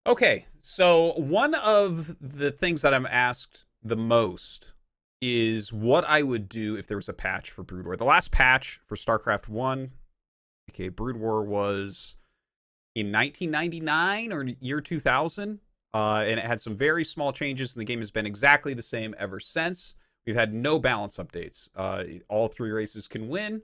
Okay, so one of the things that I'm asked the most is what I would do if there was a patch for Brood War. The last patch for StarCraft 1, aka Brood War, was in 1999 or year 2000. And it had some very small changes, and the game has been exactly the same ever since. We've had no balance updates. All three races can win.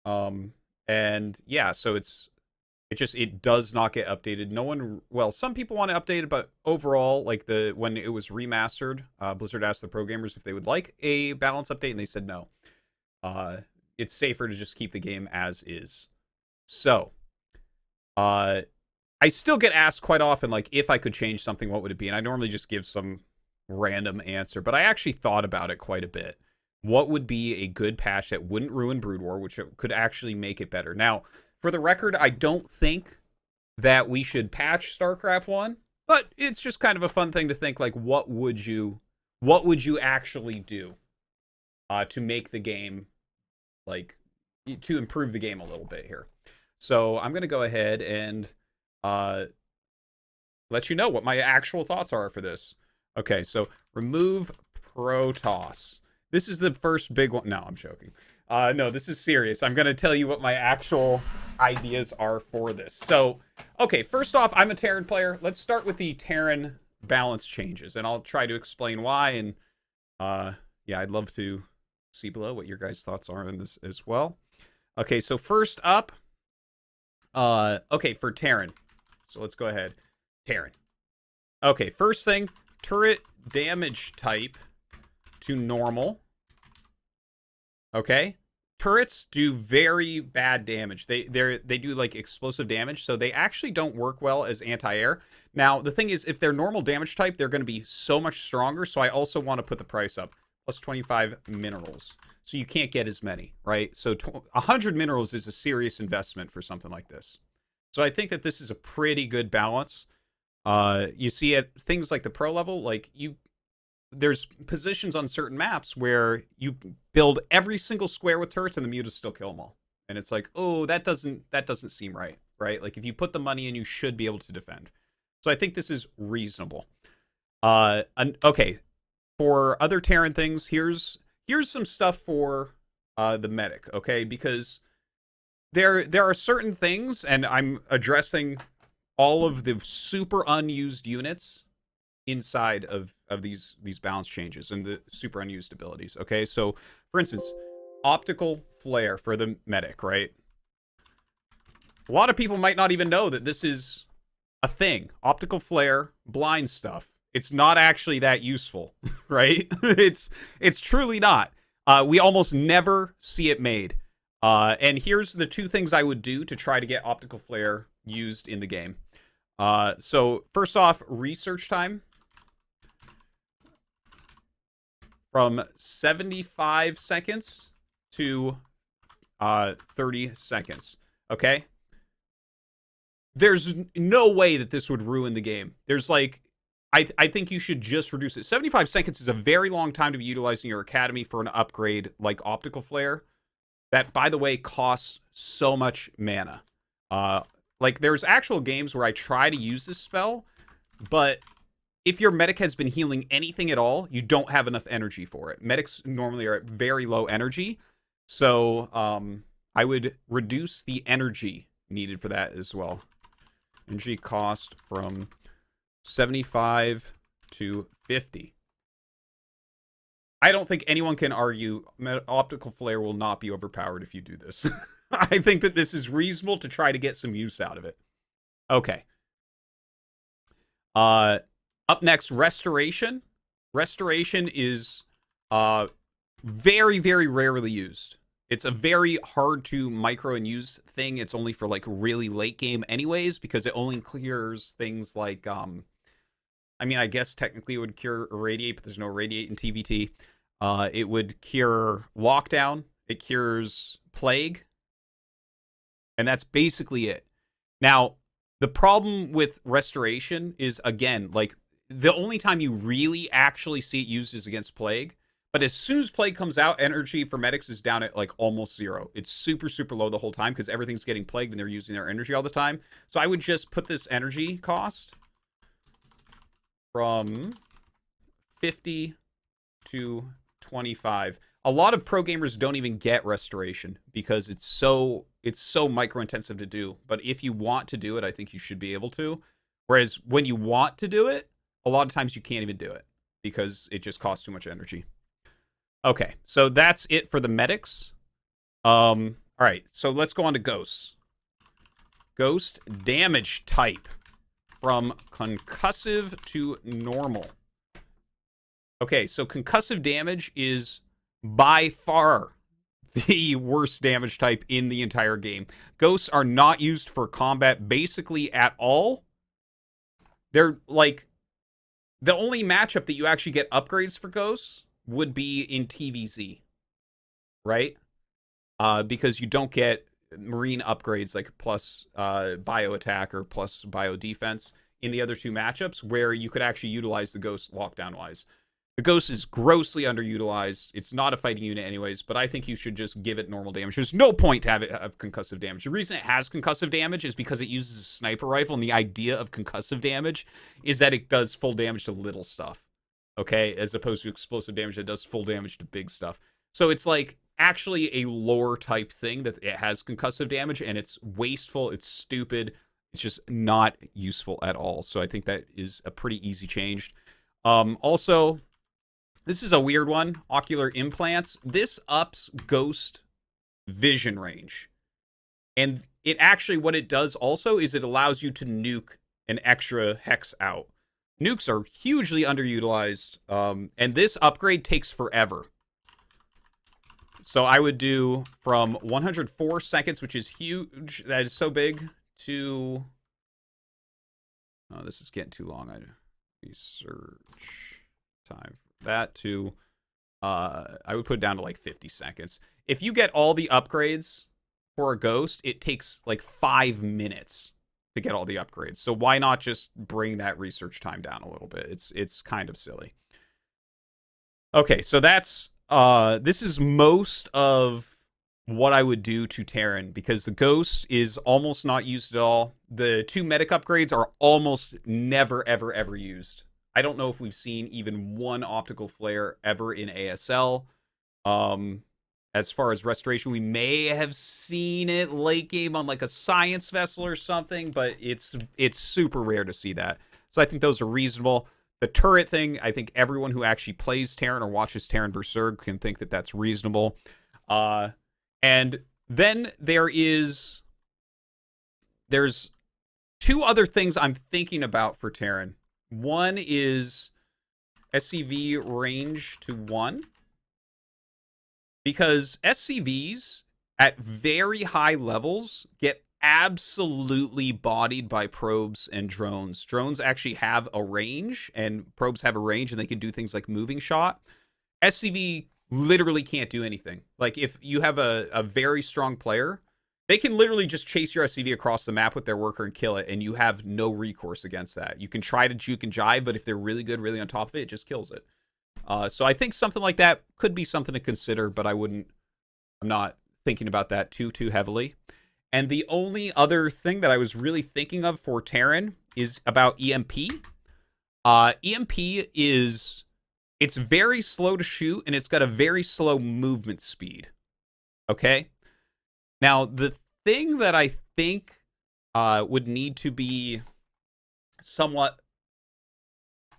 And yeah, so it does not get updated. No one, well, some people want to update it, but overall, like when it was remastered, Blizzard asked the programmers if they would like a balance update, and they said no. It's safer to just keep the game as is. So, I still get asked quite often, like, if I could change something, what would it be? And I normally just give some random answer, but I actually thought about it quite a bit. What would be a good patch that wouldn't ruin Brood War, which could actually make it better? Now, for the record, I don't think that we should patch StarCraft 1, but it's just kind of a fun thing to think, like, what would you actually do to make the game, like, to improve the game a little bit here? So I'm going to go ahead and let you know what my actual thoughts are for this. Okay, so remove Protoss. This is the first big one. No, I'm joking. No, this is serious. I'm going to tell you what my actual ideas are for this. So, okay, first off, I'm a Taran player. Let's start with the Taran balance changes, and I'll try to explain why. And yeah, I'd love to see below what your guys' thoughts are on this as well. Okay, so first up, okay, for Taran. So let's go ahead. Taran. Okay, first thing, turret damage type to normal. Okay, turrets do very bad damage. They do like explosive damage, so they actually don't work well as anti-air. Now the thing is, if they're normal damage type, they're going to be so much stronger. So I also want to put the price up, plus 25 minerals. So you can't get as many, right? So 100 minerals is a serious investment for something like this. So I think that this is a pretty good balance. You see at things like the pro level, like there's positions on certain maps where you build every single square with turrets and the mutas still kill them all. And it's like, oh, that doesn't seem right, right? Like if you put the money in, you should be able to defend. So I think this is reasonable. Okay, for other Terran things, here's some stuff for the medic, okay? Because there are certain things, and I'm addressing all of the super unused units inside of these balance changes and the super unused abilities. Okay, so for instance, optical flare for the medic, right? A lot of people might not even know that this is a thing. Optical flare, blind stuff. It's not actually that useful, right? it's truly not. We almost never see it made. And here's the two things I would do to try to get optical flare used in the game. So first off, research time from 75 seconds to 30 seconds. Okay? There's no way that this would ruin the game. There's like, I think you should just reduce it. 75 seconds is a very long time to be utilizing your academy for an upgrade like optical flare. That, by the way, costs so much mana. Like, there's actual games where I try to use this spell, but if your medic has been healing anything at all, you don't have enough energy for it. Medics normally are at very low energy, so I would reduce the energy needed for that as well. Energy cost from 75 to 50. I don't think anyone can argue optical flare will not be overpowered if you do this. I think that this is reasonable to try to get some use out of it. Okay. Up next, restoration. Restoration is very, very rarely used. It's a very hard to micro and use thing. It's only for like really late game anyways, because it only clears things like I mean, I guess technically it would cure irradiate, but there's no irradiate in TVT. It would cure lockdown. It cures plague. And that's basically it. Now, the problem with restoration is, again, like, the only time you really actually see it used is against plague. But as soon as plague comes out, energy for medics is down at, like, almost zero. It's super, super low the whole time because everything's getting plagued and they're using their energy all the time. So I would just put this energy cost from 50 to 25. A lot of pro gamers don't even get restoration because it's so micro intensive to do. But if you want to do it, I think you should be able to. Whereas when you want to do it, a lot of times you can't even do it because it just costs too much energy. Okay, so that's it for the medics. All right, so let's go on to ghosts. Ghost damage type from concussive to normal. Okay, so concussive damage is by far the worst damage type in the entire game. Ghosts are not used for combat basically at all. They're like, the only matchup that you actually get upgrades for ghosts would be in TVZ, right? Because you don't get marine upgrades like plus bio attack or plus bio defense in the other two matchups where you could actually utilize the ghost lockdown wise. The ghost is grossly underutilized. It's not a fighting unit anyways, but I think you should just give it normal damage. There's no point to have it have concussive damage. The reason it has concussive damage is because it uses a sniper rifle, and the idea of concussive damage is that it does full damage to little stuff, okay? As opposed to explosive damage that does full damage to big stuff. So it's like actually a lore type thing that it has concussive damage, and it's wasteful, it's stupid, it's just not useful at all. So I think that is a pretty easy change. Also, this is a weird one. Ocular Implants. This ups ghost vision range. And it actually, what it does also is it allows you to nuke an extra hex out. Nukes are hugely underutilized. And this upgrade takes forever. So I would do from 104 seconds, which is huge. That is so big, to... Oh, this is getting too long. Research time. That to I would put it down to like 50 seconds. If you get all the upgrades for a ghost, it takes like 5 minutes to get all the upgrades. So why not just bring that research time down a little bit? It's kind of silly. Okay, so that's this is most of what I would do to Taran, because the ghost is almost not used at all. The 2 medic upgrades are almost never ever used. I don't know if we've seen even one optical flare ever in ASL. As far as restoration, we may have seen it late game on like a science vessel or something, but it's super rare to see that. So I think those are reasonable. The turret thing, I think everyone who actually plays Taran or watches Taran vs. Zerg can think that that's reasonable. And then there's 2 other things I'm thinking about for Taran. One is SCV range to 1. Because SCVs at very high levels get absolutely bodied by probes and drones. Drones actually have a range, and probes have a range, and they can do things like moving shot. SCV literally can't do anything. Like, if you have a very strong player, they can literally just chase your SCV across the map with their worker and kill it, and you have no recourse against that. You can try to juke and jive, but if they're really good, really on top of it, it just kills it. So I think something like that could be something to consider, but I'm not thinking about that too heavily. And the only other thing that I was really thinking of for Taran is about EMP. EMP it's very slow to shoot, and it's got a very slow movement speed. Okay? Now, the thing that I think would need to be somewhat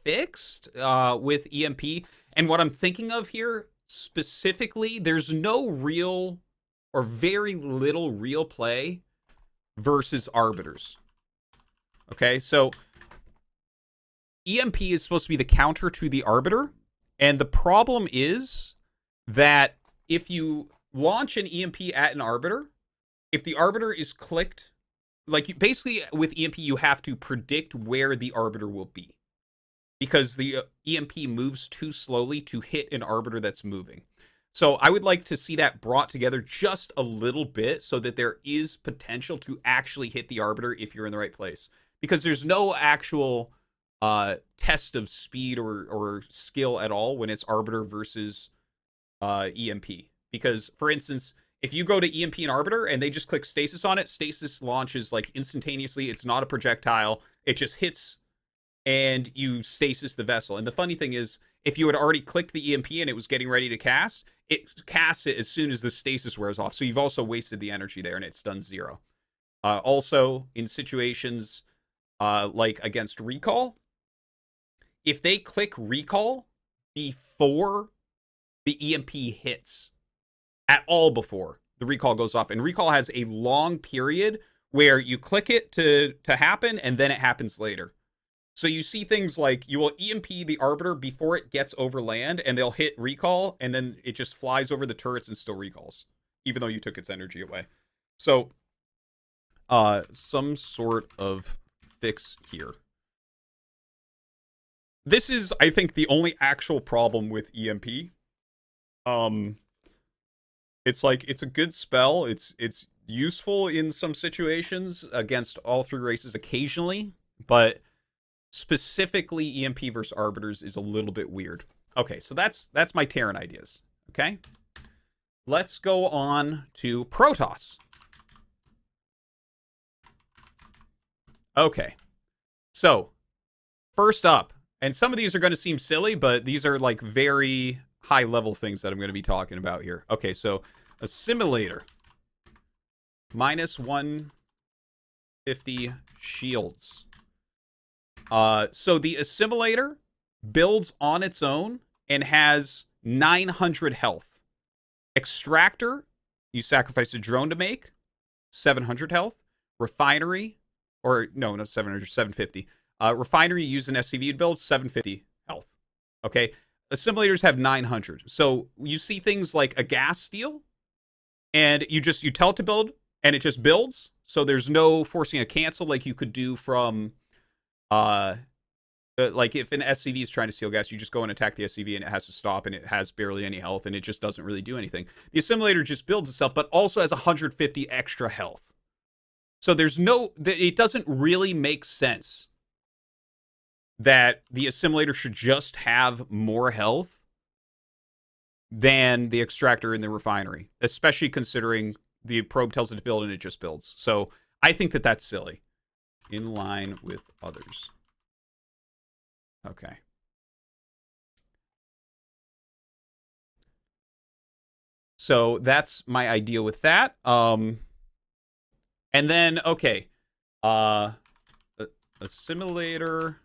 fixed with EMP, and what I'm thinking of here specifically, there's no real or very little real play versus arbiters. Okay, so EMP is supposed to be the counter to the arbiter, and the problem is that if you launch an EMP at an arbiter, if the arbiter is clicked, like basically with EMP, you have to predict where the arbiter will be, because the EMP moves too slowly to hit an arbiter that's moving. So I would like to see that brought together just a little bit so that there is potential to actually hit the arbiter if you're in the right place. Because there's no actual test of speed or skill at all when it's arbiter versus EMP. Because, for instance, if you go to EMP and arbiter and they just click stasis on it, stasis launches like instantaneously. It's not a projectile. It just hits and you stasis the vessel. And the funny thing is, if you had already clicked the EMP and it was getting ready to cast, it casts it as soon as the stasis wears off. So you've also wasted the energy there, and it's done 0. Also, in situations like against recall, if they click recall before the EMP hits, at all before the recall goes off, and recall has a long period where you click it to happen, and then it happens later. So you see things like you will EMP the Arbiter before it gets over land, and they'll hit recall, and then it just flies over the turrets and still recalls, even though you took its energy away. So, some sort of fix here. This is, I think, the only actual problem with EMP. It's like, it's a good spell. It's useful in some situations against all 3 races occasionally, but specifically EMP versus Arbiters is a little bit weird. Okay, so that's my Taran ideas. Okay, let's go on to Protoss. Okay, so first up, and some of these are going to seem silly, but these are like very high level things that I'm going to be talking about here. Okay, so Assimilator, minus 150 shields. So the Assimilator builds on its own and has 900 health. Extractor, you sacrifice a drone to make, 700 health. Refinery, or no, not 700, 750. Refinery, you use an SCV to build, 750 health. Okay, Assimilators have 900. So you see things like a gas steel, and you tell it to build, and it just builds. So there's no forcing a cancel like you could do from... like if an SCV is trying to steal gas, you just go and attack the SCV and it has to stop, and it has barely any health, and it just doesn't really do anything. The Assimilator just builds itself, but also has 150 extra health. So it doesn't really make sense that the Assimilator should just have more health than the Extractor in the Refinery, especially considering the probe tells it to build and it just builds. So I think that that's silly. In line with others. Okay. So that's my idea with that. And then, okay. Assimilator,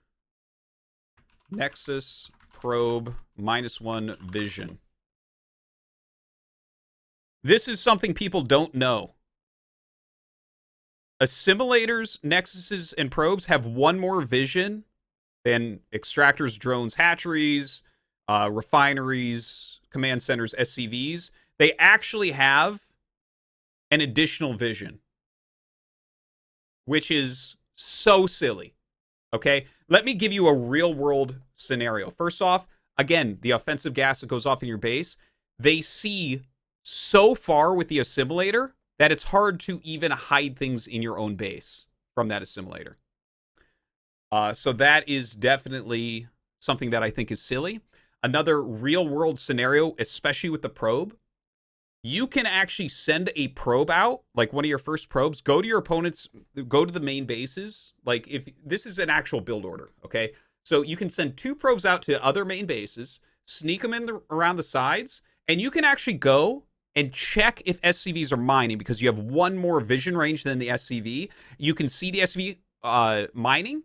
Nexus, Probe, -1 Vision. This is something people don't know. Assimilators, Nexuses, and Probes have 1 more vision than Extractors, Drones, Hatcheries, Refineries, Command Centers, SCVs. They actually have an additional vision, which is so silly. Okay? Let me give you a real-world scenario. First off, again, the offensive gas that goes off in your base, they see so far with the Assimilator that it's hard to even hide things in your own base from that Assimilator. So that is definitely something that I think is silly. Another real-world scenario, especially with the probe, you can actually send a probe out, like one of your first probes, go to your opponents, go to the main bases. Like, if this is an actual build order, okay? So you can send 2 probes out to other main bases, sneak them in around the sides, and you can actually go and check if SCVs are mining, because you have 1 more vision range than the SCV. You can see the SCV mining,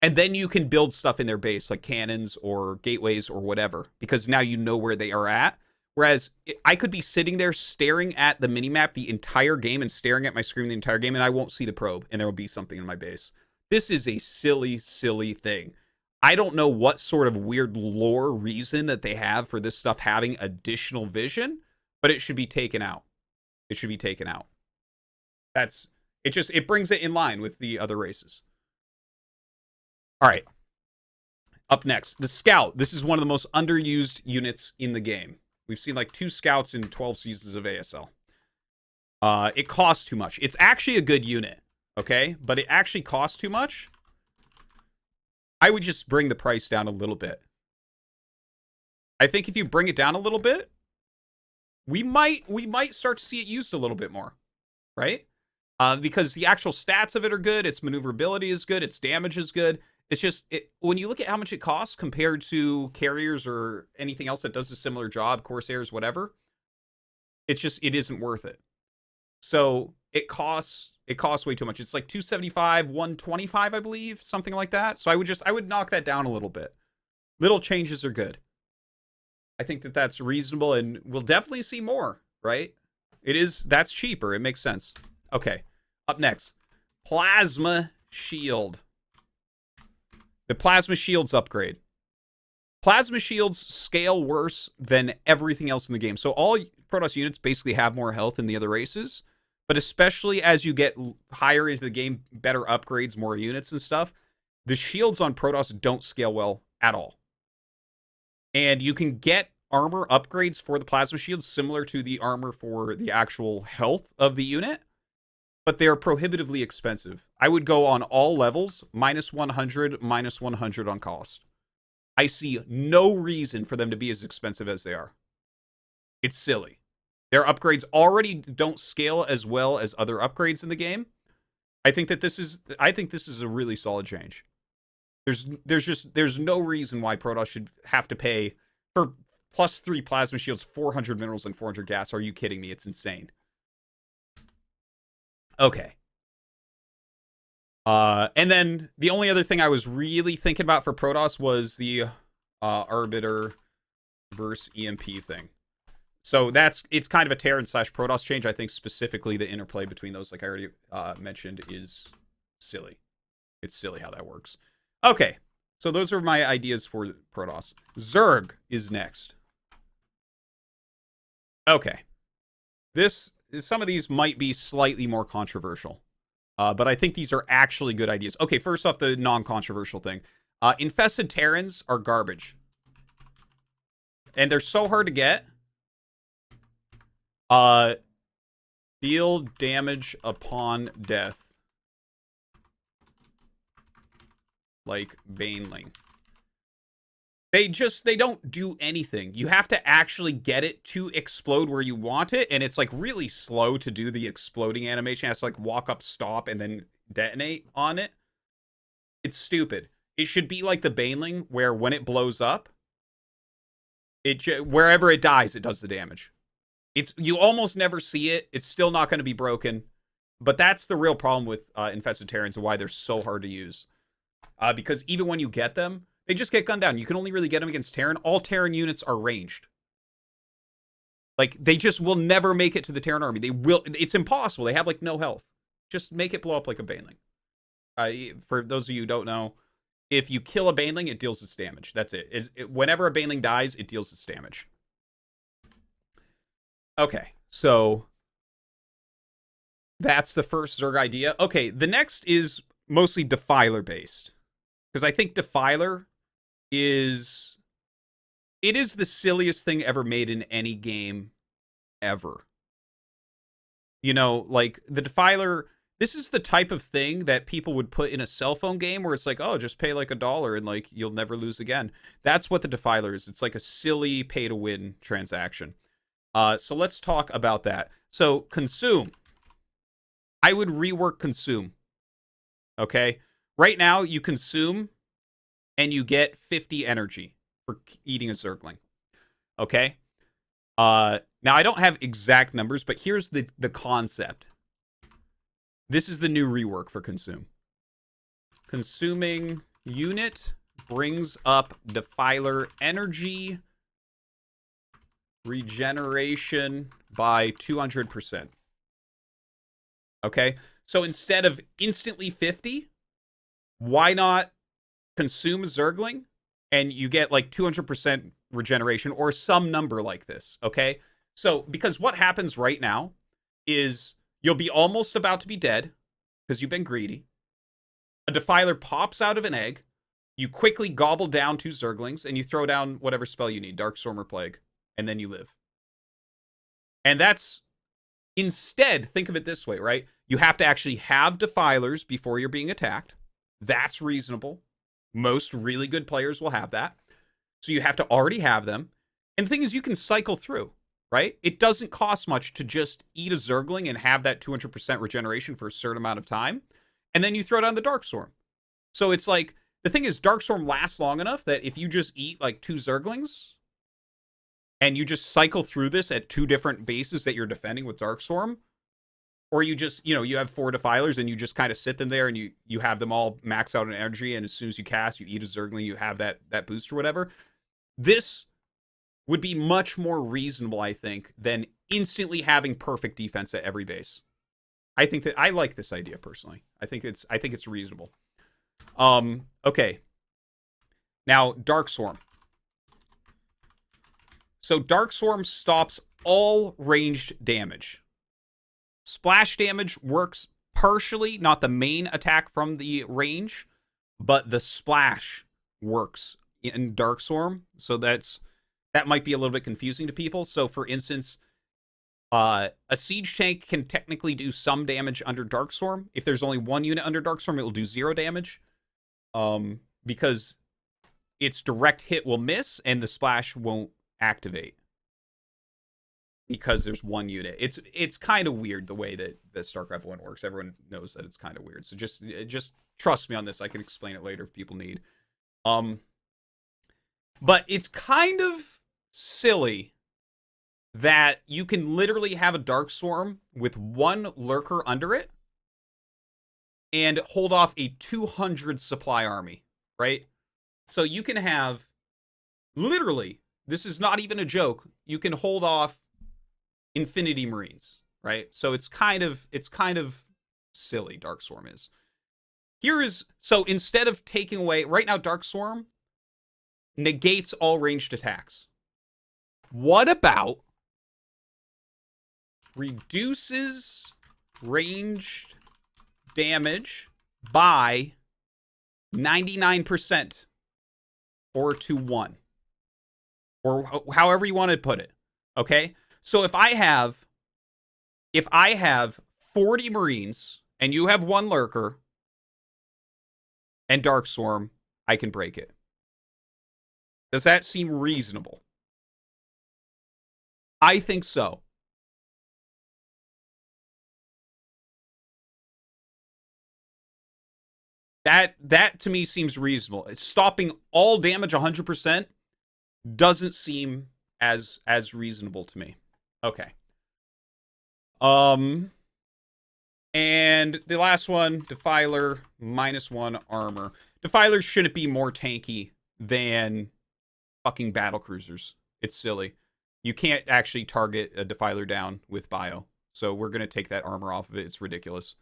and then you can build stuff in their base, like cannons or gateways or whatever, because now you know where they are at. Whereas I could be sitting there staring at the minimap the entire game and staring at my screen the entire game, and I won't see the probe, and there will be something in my base. This is a silly, silly thing. I don't know what sort of weird lore reason that they have for this stuff having additional vision, but it should be taken out. It should be taken out. It brings it in line with the other races. All right. Up next, the Scout. This is one of the most underused units in the game. We've seen like 2 Scouts in 12 seasons of ASL. It costs too much. It's actually a good unit, okay? But it actually costs too much. I would just bring the price down a little bit. I think if you bring it down a little bit, we might start to see it used a little bit more, right? Because the actual stats of it are good, its maneuverability is good, its damage is good. It's just, when you look at how much it costs compared to carriers or anything else that does a similar job, Corsairs, whatever, it's just, it isn't worth it. So it costs way too much. It's like 275, 125, I believe, something like that. So I would knock that down a little bit. Little changes are good. I think that that's reasonable, and we'll definitely see more, right? That's cheaper. It makes sense. Okay. Up next, Plasma Shield. The Plasma Shield's upgrade. Plasma Shields scale worse than everything else in the game. So all Protoss units basically have more health than the other races, but especially as you get higher into the game, better upgrades, more units and stuff, the shields on Protoss don't scale well at all. And you can get armor upgrades for the Plasma Shields similar to the armor for the actual health of the unit, but they're prohibitively expensive. I would go on all levels, -100, -100 on cost. I see no reason for them to be as expensive as they are. It's silly. Their upgrades already don't scale as well as other upgrades in the game. I think this is a really solid change. There's no reason why Protoss should have to pay for +3 Plasma Shields, 400 minerals, and 400 gas. Are you kidding me? It's insane. Okay. And then the only other thing I was really thinking about for Protoss was the Arbiter versus EMP thing. So it's kind of a Taran / Protoss change. I think specifically the interplay between those, like I already mentioned, is silly. It's silly how that works. Okay, so those are my ideas for Protoss. Zerg is next. Okay. Some of these might be slightly more controversial. But I think these are actually good ideas. Okay, first off, the non-controversial thing. Infested Terrans are garbage. And they're so hard to get. Deal damage upon death. Like Baneling. They don't do anything. You have to actually get it to explode where you want it, and it's like really slow to do the exploding animation. It has to like walk up, stop, and then detonate on it. It's stupid. It should be like the Baneling, where when it blows up, wherever it dies, it does the damage. You almost never see it. It's still not going to be broken. But that's the real problem with Infested Terrans and why they're so hard to use. Because even when you get them, they just get gunned down. You can only really get them against Taran. All Taran units are ranged. Like, they just will never make it to the Taran army. It's impossible. They have, like, no health. Just make it blow up like a Baneling. For those of you who don't know, if you kill a Baneling, it deals its damage. That's it. Whenever a Baneling dies, it deals its damage. Okay, so that's the first Zerg idea. Okay, the next is mostly Defiler-based. Because I think Defiler is the silliest thing ever made in any game ever. You know, like, the Defiler, this is the type of thing that people would put in a cell phone game where it's like, oh, just pay like $1 and like you'll never lose again. That's what the Defiler is. It's like a silly pay-to-win transaction. So let's talk about that. So, Consume. I would rework Consume. Okay? Right now, you consume, and you get 50 energy for eating a Zergling. Okay? Now, I don't have exact numbers, but here's the concept. This is the new rework for Consume. Consuming unit brings up Defiler energy regeneration by 200%. Okay? So instead of instantly 50, why not consume a Zergling and you get like 200% regeneration or some number like this, okay? So, because what happens right now is you'll be almost about to be dead because you've been greedy. A Defiler pops out of an egg. You quickly gobble down 2 Zerglings and you throw down whatever spell you need, Darkstorm or Plague, and then you live. And that's... Instead, think of it this way, right? You have to actually have Defilers before you're being attacked. That's reasonable. Most really good players will have that. So you have to already have them. And the thing is, you can cycle through, right? It doesn't cost much to just eat a Zergling and have that 200% regeneration for a certain amount of time. And then you throw down the Darkstorm. So it's like, the thing is, Darkstorm lasts long enough that if you just eat like 2 Zerglings and you just cycle through this at 2 different bases that you're defending with Darkstorm, or you just, you have 4 Defilers and you just kind of sit them there and you have them all max out in energy, and as soon as you cast, you eat a Zergling, you have that boost or whatever. This would be much more reasonable, I think, than instantly having perfect defense at every base. I think that I like this idea personally. I think it's reasonable. Okay. Now, Darkstorm. So Darkstorm stops all ranged damage. Splash damage works partially, not the main attack from the range, but the splash works in Darkstorm. So that might be a little bit confusing to people. So for instance, a siege tank can technically do some damage under Darkstorm. If there's only 1 unit under Darkstorm, it will do 0 damage. Because its direct hit will miss and the splash won't activate. Because there's 1 unit. It's kind of weird the way that StarCraft 1 works. Everyone knows that it's kind of weird. So just trust me on this. I can explain it later if people need. But it's kind of silly that you can literally have a Darkstorm with 1 lurker under it and hold off a 200 supply army, right? So you can have, literally, this is not even a joke, you can hold off Infinity Marines, right? So it's kind of silly, Darkstorm is. So instead of taking away, right now Darkstorm negates all ranged attacks. What about reduces ranged damage by 99% or to 1? Or however you want to put it, okay? So if I have 40 Marines and you have 1 lurker and Darkstorm, I can break it. Does that seem reasonable? I think so. That to me seems reasonable. It's stopping all damage 100% doesn't seem as reasonable to me. Okay. And the last one, Defiler, -1 armor. Defilers shouldn't be more tanky than fucking battlecruisers. It's silly. You can't actually target a Defiler down with bio. So we're going to take that armor off of it. It's ridiculous.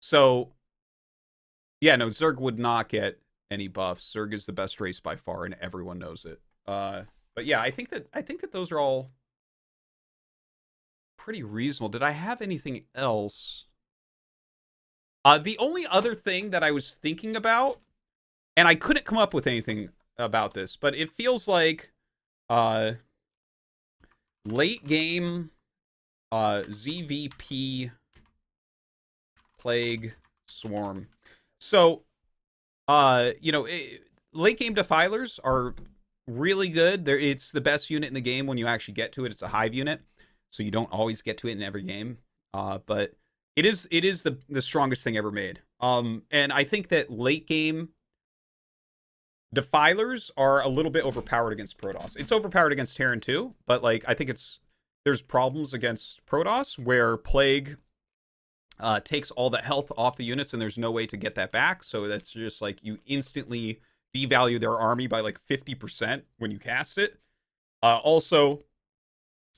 So, yeah, no, Zerg would not get any buffs. Zerg is the best race by far, and everyone knows it. But yeah, I think that those are all pretty reasonable. Did I have anything else? The only other thing that I was thinking about, and I couldn't come up with anything about this, but it feels like late game ZVP Plague Swarm. So, late game Defilers are really good. It's the best unit in the game when you actually get to it. It's a hive unit, so you don't always get to it in every game. But it is the strongest thing ever made. And I think that late game Defilers are a little bit overpowered against Protoss. It's overpowered against Taran too, but like I think there's problems against Protoss where Plague takes all the health off the units and there's no way to get that back. So that's just like you instantly devalue their army by like 50% when you cast it. Also,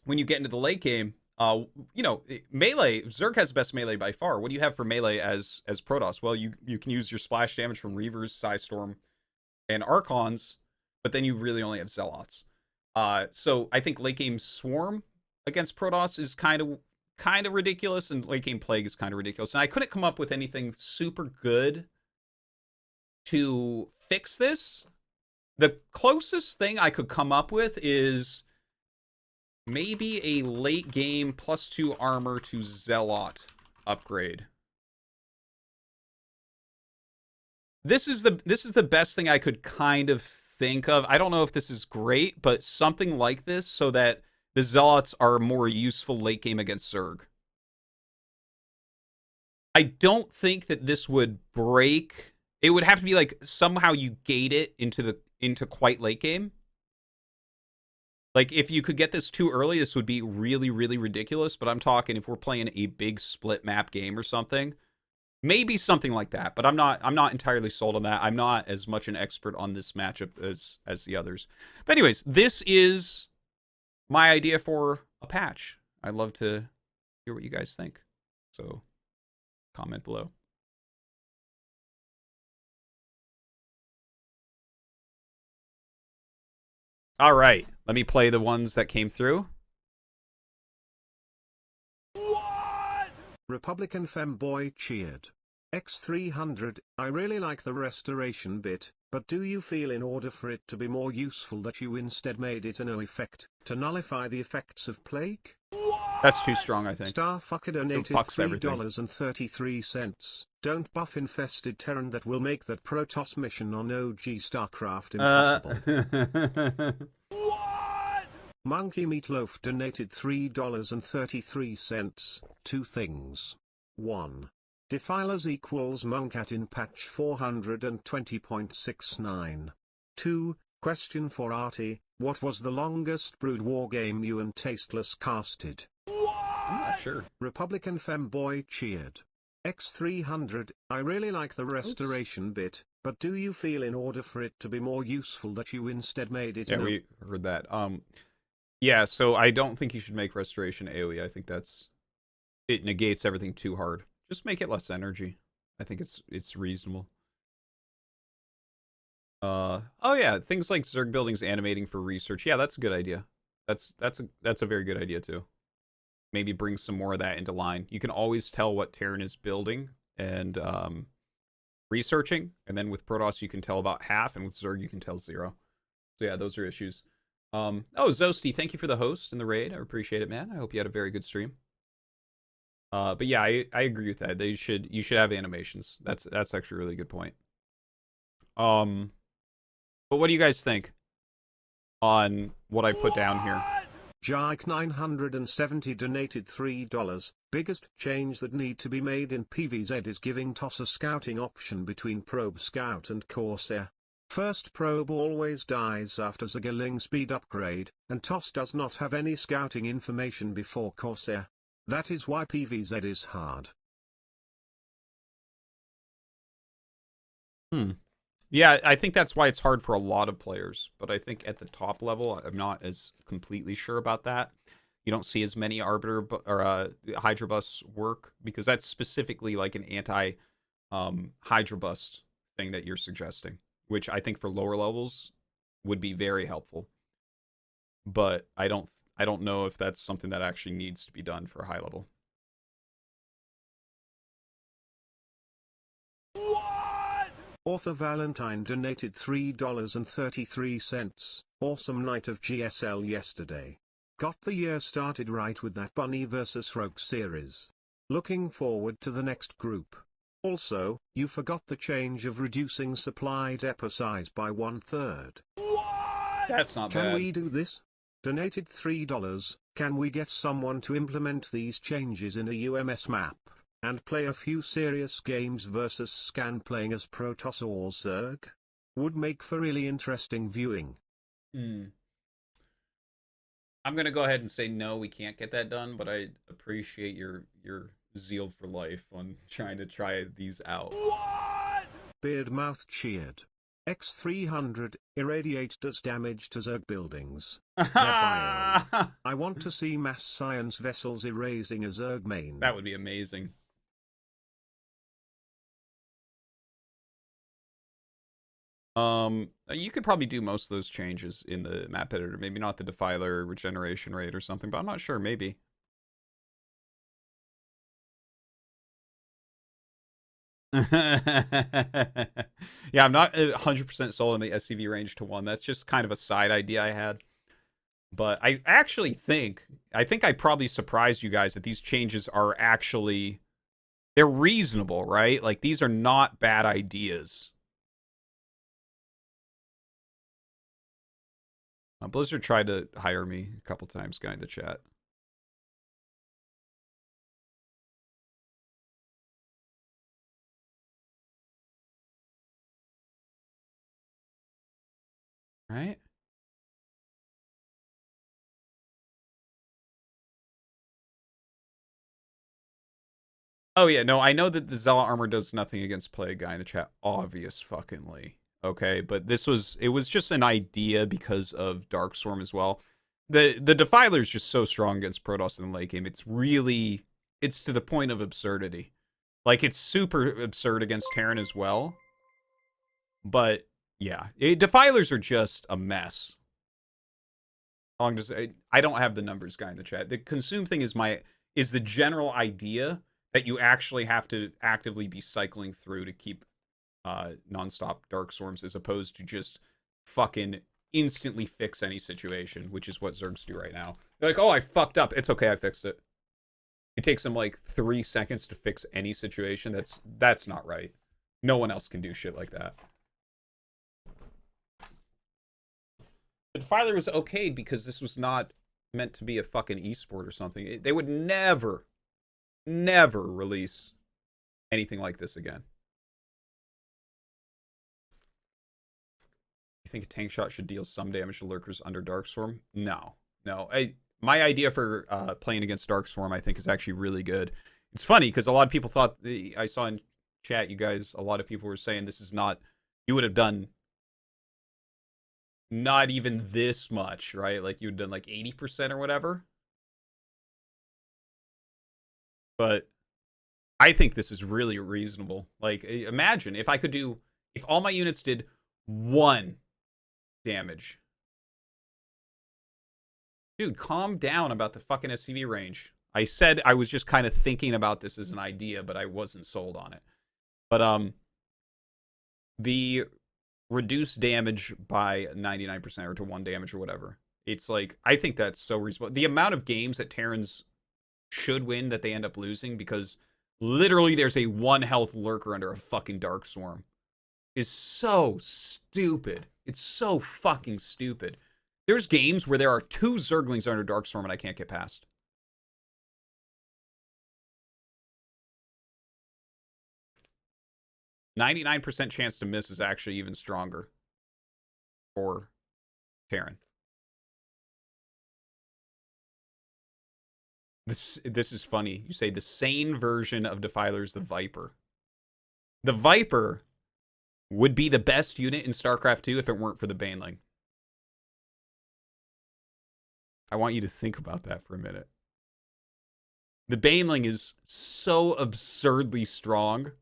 when you get into the late game, melee, Zerg has the best melee by far. What do you have for melee as Protoss? Well, you can use your splash damage from Reavers, Psystorm, and Archons, but then you really only have Zealots. So I think late game Swarm against Protoss is kind of ridiculous, and late game Plague is kind of ridiculous. And I couldn't come up with anything super good to fix this. The closest thing I could come up with is maybe a late game +2 armor to Zealot upgrade. This is the best thing I could kind of think of. I don't know if this is great, but something like this so that the Zealots are more useful late game against Zerg. I don't think that this would break. It would have to be like somehow you gate it into quite late game. Like if you could get this too early, this would be really, really ridiculous. But I'm talking if we're playing a big split map game or something, maybe something like that. But I'm not entirely sold on that. I'm not as much an expert on this matchup as the others. But anyways, this is my idea for a patch. I'd love to hear what you guys think. So comment below. All right, let me play the ones that came through. What? Republican femboy cheered. X300, I really like the restoration bit, but do you feel in order for it to be more useful that you instead made it a no effect, to nullify the effects of plague? That's too strong, I think. Starfucker donated $3.33. Don't buff infested Taran, that will make that Protoss mission on OG StarCraft impossible. What? Monkey Meatloaf donated $3.33. Two things. 1. Defilers equals Monkat in patch 420.69. 2. Question for Artie, what was the longest Brood War game you and Tasteless casted? I'm not sure. Republican femboy cheered. X300, I really like the restoration bit, but do you feel in order for it to be more useful that you instead made it? Yeah, we heard that. Yeah, so I don't think you should make restoration AoE. I think it negates everything too hard. Just make it less energy. I think it's reasonable. Oh yeah, things like Zerg buildings animating for research. Yeah, that's a good idea. That's a very good idea too. Maybe bring some more of that into line. You can always tell what Taran is building and researching, and then with Protoss you can tell about half, and with Zerg you can tell 0. So yeah, those are issues. Oh, Zosty, thank you for the host and the raid. I appreciate it, man. I hope you had a very good stream. But yeah, I agree with that. You should have animations. That's actually a really good point. But what do you guys think on what I put down here? Jike 970 donated $3. Biggest change that need to be made in PvZ is giving TOS a scouting option between Probe Scout and Corsair. First probe always dies after Zergling speed upgrade, and TOS does not have any scouting information before Corsair. That is why PvZ is hard. Yeah, I think that's why it's hard for a lot of players. But I think at the top level, I'm not as completely sure about that. You don't see as many Arbiter or Hydra Bus work, because that's specifically like an anti Hydra Bust thing that you're suggesting, which I think for lower levels would be very helpful. But I don't know if that's something that actually needs to be done for a high level. Author Valentine donated $3.33. Awesome night of GSL yesterday. Got the year started right with that Bunny vs Rogue series. Looking forward to the next group. Also, you forgot the change of reducing supply depot size by 1/3. That's not bad. Can we do this? Donated $3. Can we get someone to implement these changes in a UMS map? And play a few serious games versus Scan playing as Protoss or Zerg? Would make for really interesting viewing. I'm going to go ahead and say no, we can't get that done, but I appreciate your zeal for life on trying to try these out. What? Beardmouth cheered. X300, irradiate does damage to Zerg buildings. I want to see mass science vessels erasing a Zerg main. That would be amazing. You could probably do most of those changes in the map editor. Maybe not the Defiler regeneration rate or something, but I'm not sure. Maybe. Yeah, I'm not 100% sold on the SCV range to 1. That's just kind of a side idea I had. But I actually think I probably surprised you guys that these changes are actually, they're reasonable, right? Like, these are not bad ideas. Blizzard tried to hire me a couple times, guy in the chat. Right? Oh, yeah, no, I know that the Zealot armor does nothing against Plague Guy in the chat. Obvious fuckingly. Okay, but it was just an idea because of Darkstorm as well. The Defiler is just so strong against Protoss in the late game. It's to the point of absurdity. Like, it's super absurd against Taran as well. But, yeah. Defilers are just a mess. How long does I don't have the numbers guy in the chat. The consume thing is the general idea that you actually have to actively be cycling through to keep nonstop dark storms as opposed to just fucking instantly fix any situation, which is what Zergs do right now. They're like, oh, I fucked up. It's okay, I fixed it. It takes them like 3 seconds to fix any situation. That's not right. No one else can do shit like that. The Defiler was okayed because this was not meant to be a fucking esport or something. They would never release anything like this again. You think a tank shot should deal some damage to lurkers under Darkstorm? No. My idea for playing against Darkstorm, I think, is actually really good. It's funny because a lot of people thought, I saw in chat, you guys, a lot of people were saying this is not, you would have done not even this much, right? Like you would have done like 80% or whatever. But I think this is really reasonable. Like, imagine if all my units did 1 damage. Dude, calm down about the fucking SCV range. I said I was just kind of thinking about this as an idea, but I wasn't sold on it. But, the reduced damage by 99% or to 1 damage or whatever. It's like, I think that's so reasonable. The amount of games that Terrans should win that they end up losing because literally there's a 1 health lurker under a fucking Dark Swarm is so stupid. It's so fucking stupid. There's games where there are 2 Zerglings under Dark Storm and I can't get past. %99 chance to miss is actually even stronger for Taran. This is funny. You say the sane version of Defiler is the Viper. The Viper would be the best unit in StarCraft 2 if it weren't for the Baneling. I want you to think about that for a minute. The Baneling is so absurdly strong.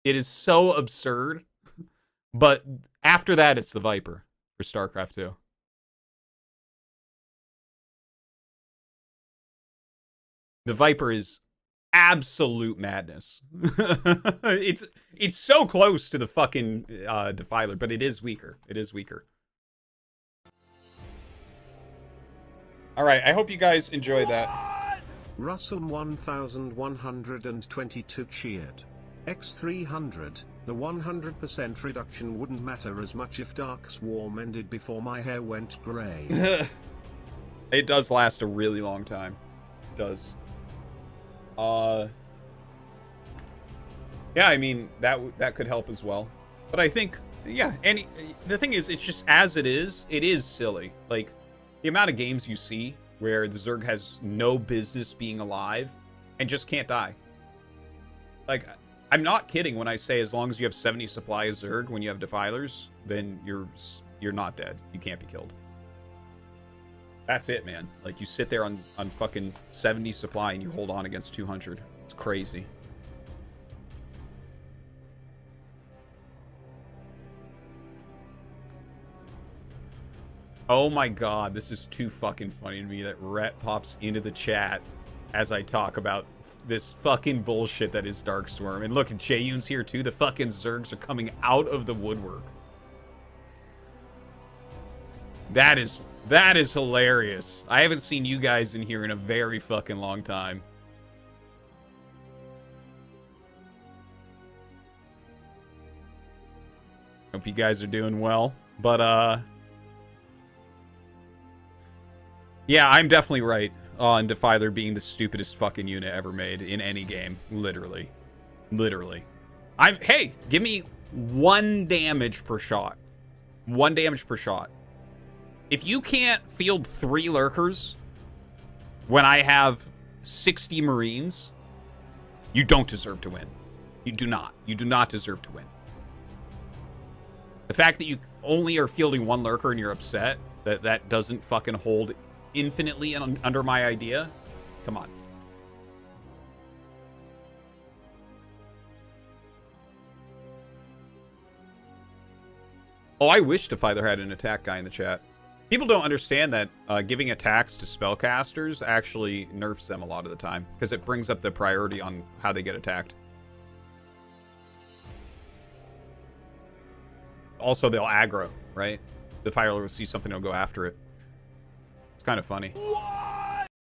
It is so absurd. But after that, it's the Viper for StarCraft 2. The Viper is absolute madness. It's so close to the fucking Defiler, but it is weaker. It is weaker. All right, I hope you guys enjoyed that. Russell 1122 cheered. X300, the 100% reduction wouldn't matter as much if Dark Swarm ended before my hair went grey. It does last a really long time. It does. Yeah, I mean, that could help as well. But I think, yeah, the thing is, it's just as it is silly. Like, the amount of games you see where the Zerg has no business being alive and just can't die. Like, I'm not kidding when I say as long as you have 70 supply of Zerg when you have Defilers, then you're not dead. You can't be killed. That's it, man. Like, you sit there on fucking 70 supply and you hold on against 200. It's crazy. Oh my god, this is too fucking funny to me that Rhett pops into the chat as I talk about this fucking bullshit that is Darkstorm. And look, Jaeyun's here too. The fucking Zergs are coming out of the woodwork. That is hilarious. I haven't seen you guys in here in a very fucking long time. Hope you guys are doing well. But, yeah, I'm definitely right on Defiler being the stupidest fucking unit ever made in any game. Literally. Literally. Hey, give me 1 damage per shot. 1 damage per shot. If you can't field 3 lurkers when I have 60 Marines, you don't deserve to win. You do not. You do not deserve to win. The fact that you only are fielding 1 lurker and you're upset that that doesn't fucking hold infinitely under my idea, come on. Oh, I wish Defiler had an attack guy in the chat. People don't understand that giving attacks to spellcasters actually nerfs them a lot of the time, because it brings up the priority on how they get attacked. Also, they'll aggro, right? The Defiler will see something, they'll go after it. It's kind of funny. What?